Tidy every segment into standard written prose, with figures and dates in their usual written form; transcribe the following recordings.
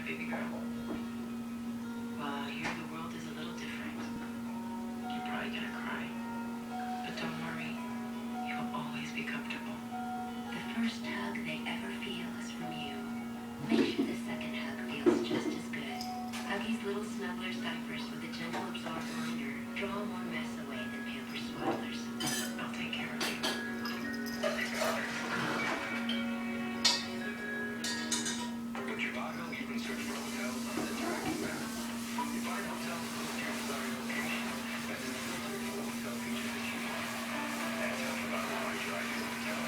baby girl? Well, out here the world is a little different. You're probably gonna cry. But don't worry, you'll always be comfortable. The first hug they ever feel is from you. Make sure the second hug feels just as good. Huggies Little Snugglers diapers with a gentle absorb liner draw more mess away than Pampers Swaddlers. I'll take care of you. For Trivago, you can search for hotels on the tracking map. You find hotels close to your desired location, and then filter for hotel features that you want. That's how Trivago might drive you to a hotel.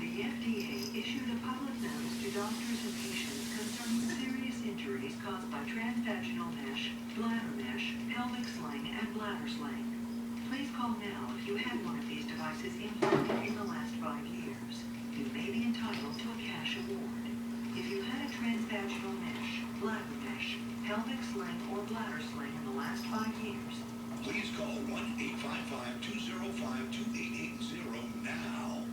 The FDA issued a public notice to doctors and patients concerning serious injuries caused by transvaginal mesh, bladder mesh, pelvic sling, and bladder sling. Please call now if you had one of these devices implanted in the last 5 years. You may be entitled to a cash award. If you had a transvaginal mesh, bladder mesh, pelvic sling, or bladder sling in the last 5 years, Please call 1-855-205-2880 now.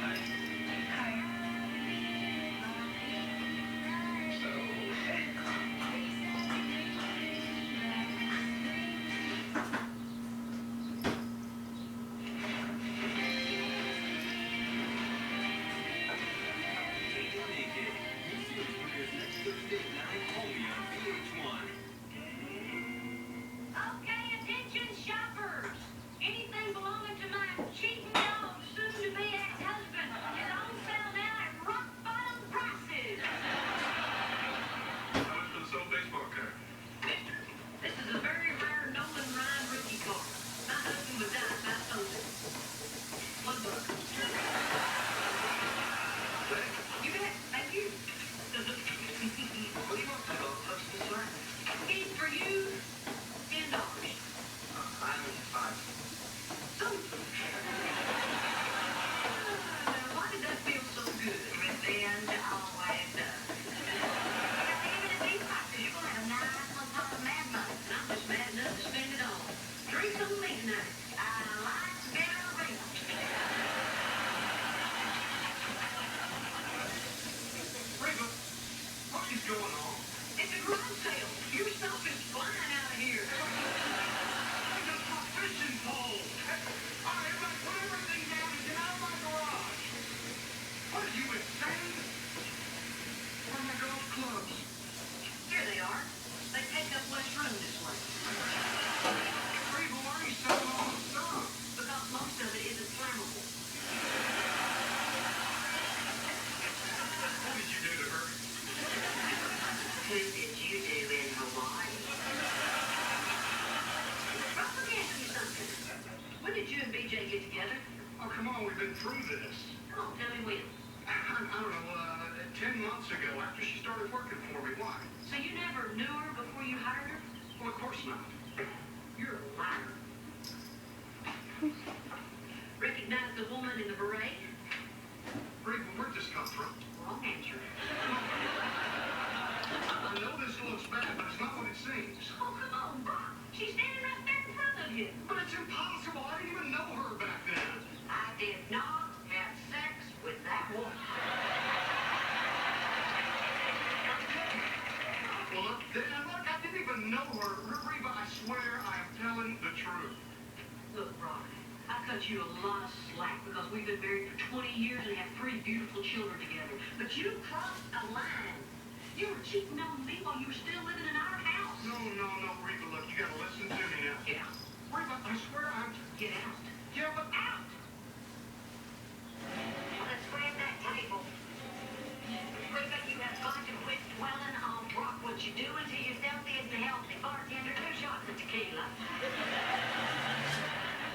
Hi. Hi. Okay, attention shoppers. Anything belonging to my cheating dog, soon-to-be ex-husband, is on sale now at rock-bottom prices. How much for the sold baseball card? This is a very rare Nolan Ryan rookie card. My husband was dying, so I sold it. $1. You bet. Thank you. What do you want, dog? Touch this line. He's for you. $10. I'm at 5. Sold. Why did that feel so good? Revenge always does. Even at these prices, you're gonna have a nice little pot of mad money. And I'm just mad enough to spend it all. Drinks on me tonight. I like better rings. Reba, what is going on? It's a garage sale. Your stuff is flying out of here. I got my fishing pole. All right, everybody, put everything down and get out of my garage. What are you, insane? Where are my golf clubs? Here they are. They take up less room this way. Reba, why are you selling all the stuff? Because most of it isn't flammable. What did you do to her? Who did you do in Hawaii? Rob, let me ask you something. When did you and BJ get together? Oh, come on, we've been through this. Come on, tell me when. I don't know, 10 months ago, after she started working for me. Why? So you never knew her before you hired her? Well, of course not. You're a liar. Recognize the woman in the beret? Reba, where'd this come from? Wrong answer. I know this looks bad, but it's not what it seems. Oh, come on, Brock. She's standing right there in front of you. But it's impossible. I didn't even know her back then. I did not have sex with that woman. Well, look, I didn't even know her. Reba, I swear I am telling the truth. Look, Brock, I cut you a lot of slack because we've been married for 20 years and have 3 beautiful children together. But you crossed a line. You were cheating on me while you were still living in our house. No, Reba, look, you gotta listen to me now. Get out. Reba, I swear I'm... Get out. Yeah, but... Out! Let's grab that table. Reba, you have got to quit dwelling on Brock. What you doing to yourself isn't healthy. Bartender, 2 shots of tequila. I'm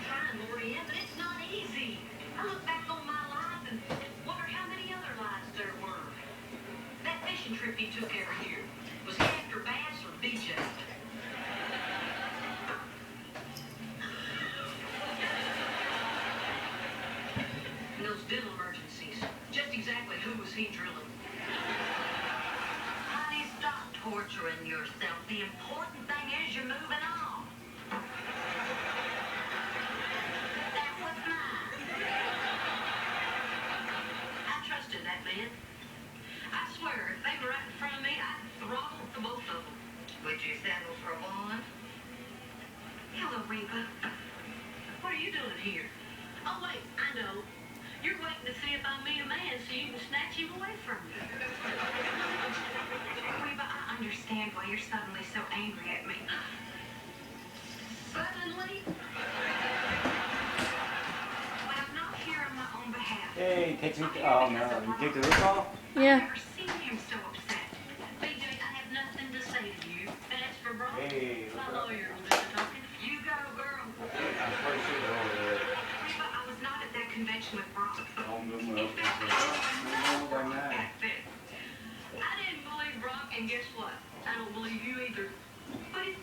trying, Lori, but it's not easy. I look back on my life and wonder how many other lives there were. That fishing trip you took every year, was he after bass or BJ? he drilling? Honey, stop torturing yourself. The important thing is you're moving on. That was mine. I trusted that man. I swear, if they were right in front of me, I'd throttle the both of them. Would you settle for one? Hello, Reba. What are you doing here? Oh, wait, I know. You're waiting to see if I meet a man so you can snatch him away from me. Reba, I understand why you're suddenly so angry at me. Suddenly? When I'm not here on my own behalf. Hey, take me. Oh no, you take the roof off? I've never seen him so upset. BJ, I have nothing to say to you. And as for Brock, Hey, my lawyer will do the talking. You go, girl. I'm pretty sure they're over there. Reba, I was not at that convention with Brock. Don't move me In up. fact, I Move over now. back then. I didn't believe Brock, and guess what? I don't believe you either. But it's